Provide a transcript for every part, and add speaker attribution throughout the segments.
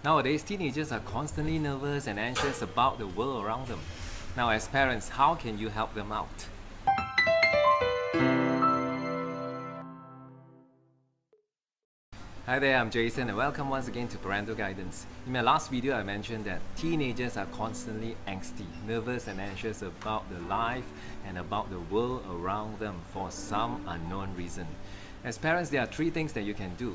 Speaker 1: Nowadays, teenagers are constantly nervous and anxious about the world around them. Now, as parents, how can you help them out? Hi there, I'm Jason and welcome once again to Parental Guidance. In my last video, I mentioned that teenagers are constantly angsty, nervous and anxious about the life and about the world around them for some unknown reason. As parents, there are three things that you can do.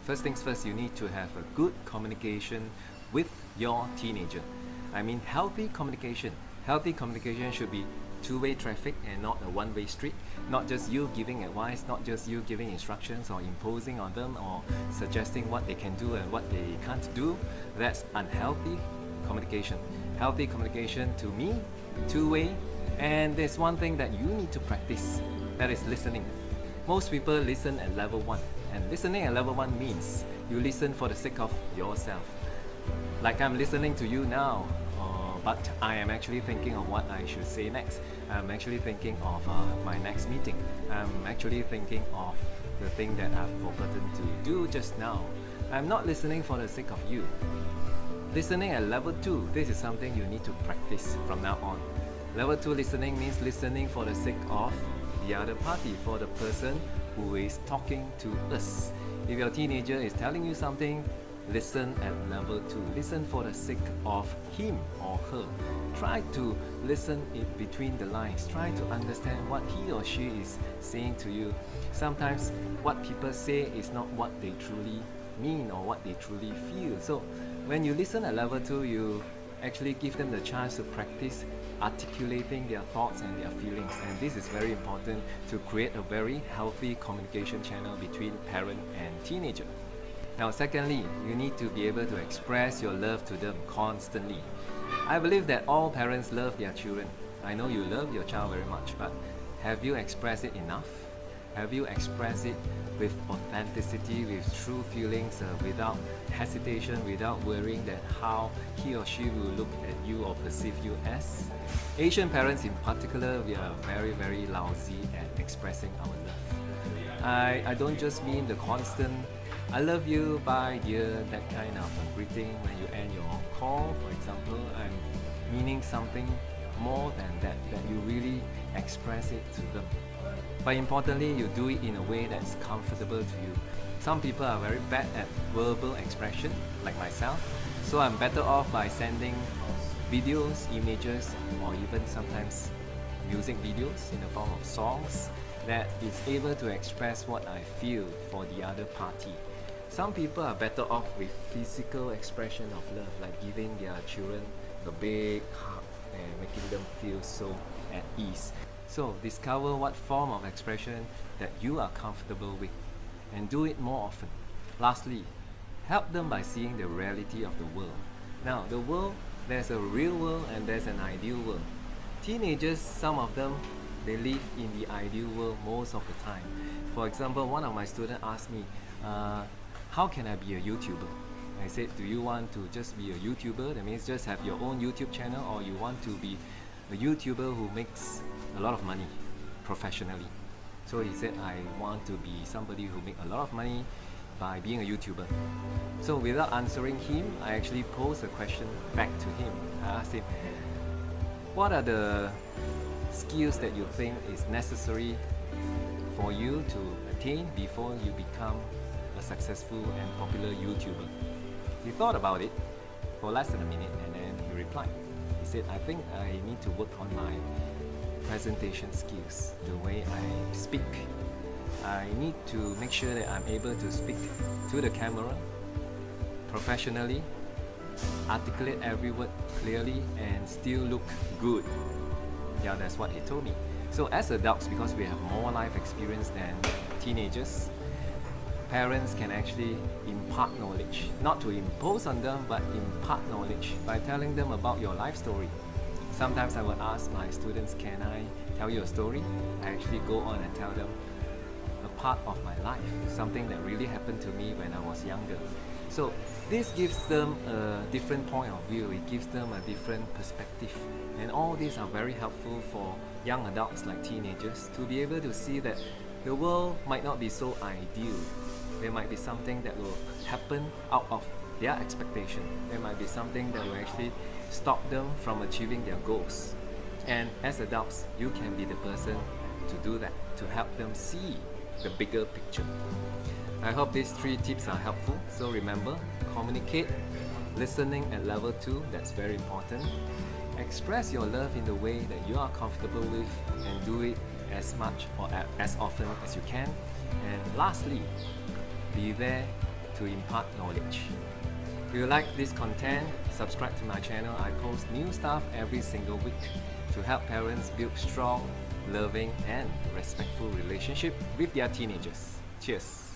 Speaker 1: First things first, you need to have a good communication with your teenager. I mean healthy communication. Healthy communication should be two-way traffic and not a one-way street. Not just you giving advice, not just you giving instructions or imposing on them or suggesting what they can do and what they can't do. That's unhealthy communication. Healthy communication to me, two-way. And there's one thing that you need to practice, that is listening. Most people listen at level 1, and listening at level 1 means you listen for the sake of yourself. Like I'm listening to you now, but I am actually thinking of what I should say next. I'm actually thinking of my next meeting. I'm actually thinking of the thing that I've forgotten to do just now. I'm not listening for the sake of you. Listening at level 2, this is something you need to practice from now on. Level 2 listening means listening for the sake of the other party, for the person who is talking to us. If your teenager is telling you something, listen at level 2. Listen for the sake of him or her. Try to listen in between the lines. Try to understand what he or she is saying to you. Sometimes what people say is not what they truly mean or what they truly feel. So when you listen at level 2, you actually give them the chance to practice articulating their thoughts and their feelings, and this is very important to create a very healthy communication channel between parent and teenager. Now secondly, you need to be able to express your love to them constantly. I believe that all parents love their children. I know you love your child very much, but have you expressed it enough? Have you expressed it with authenticity, with true feelings, without hesitation, without worrying that how he or she will look at you or perceive you as? Asian parents in particular, we are very lousy at expressing our love. I don't just mean the constant "I love you, bye dear," that kind of greeting when you end your call, for example. I'm meaning something more than that you really express it to them. But importantly, you do it in a way that's comfortable to you. Some people are very bad at verbal expression, like myself, so I'm better off by sending videos, images, or even sometimes music videos in the form of songs that is able to express what I feel for the other party. Some people are better off with physical expression of love, like giving their children a big hug and making them feel so at ease. So discover what form of expression that you are comfortable with and do it more often. Lastly, help them by seeing the reality of the world. Now, the world, there's a real world and there's an ideal world. Teenagers, some of them, they live in the ideal world most of the time. For example, one of my students asked me, how can I be a YouTuber? I said, do you want to just be a YouTuber? That means just have your own YouTube channel, or you want to be a YouTuber who makes a lot of money professionally? So he said, I want to be somebody who makes a lot of money by being a YouTuber. So without answering him, I actually posed a question back to him. I asked him, what are the skills that you think is necessary for you to attain before you become a successful and popular YouTuber? He thought about it for less than a minute and then he replied. He said, I think I need to work on my presentation skills, the way I speak. I need to make sure that I'm able to speak to the camera professionally, articulate every word clearly, and still look good. Yeah, that's what he told me. So as adults, because we have more life experience than teenagers, parents can actually impart knowledge, not to impose on them, but impart knowledge by telling them about your life story. Sometimes I will ask my students, can I tell you a story? I actually go on and tell them a part of my life, something that really happened to me when I was younger. So this gives them a different point of view, it gives them a different perspective. And all these are very helpful for young adults like teenagers to be able to see that the world might not be so ideal. There might be something that will happen out of their expectation. There might be something that will actually stop them from achieving their goals. And as adults, you can be the person to do that, to help them see the bigger picture. I hope these 3 tips are helpful. So remember, communicate, listening at level 2, that's very important. Express your love in the way that you are comfortable with and do it as much or as often as you can. And lastly, be there to impart knowledge. If you like this content, subscribe to my channel. I post new stuff every single week to help parents build strong, loving and respectful relationship with their teenagers. Cheers!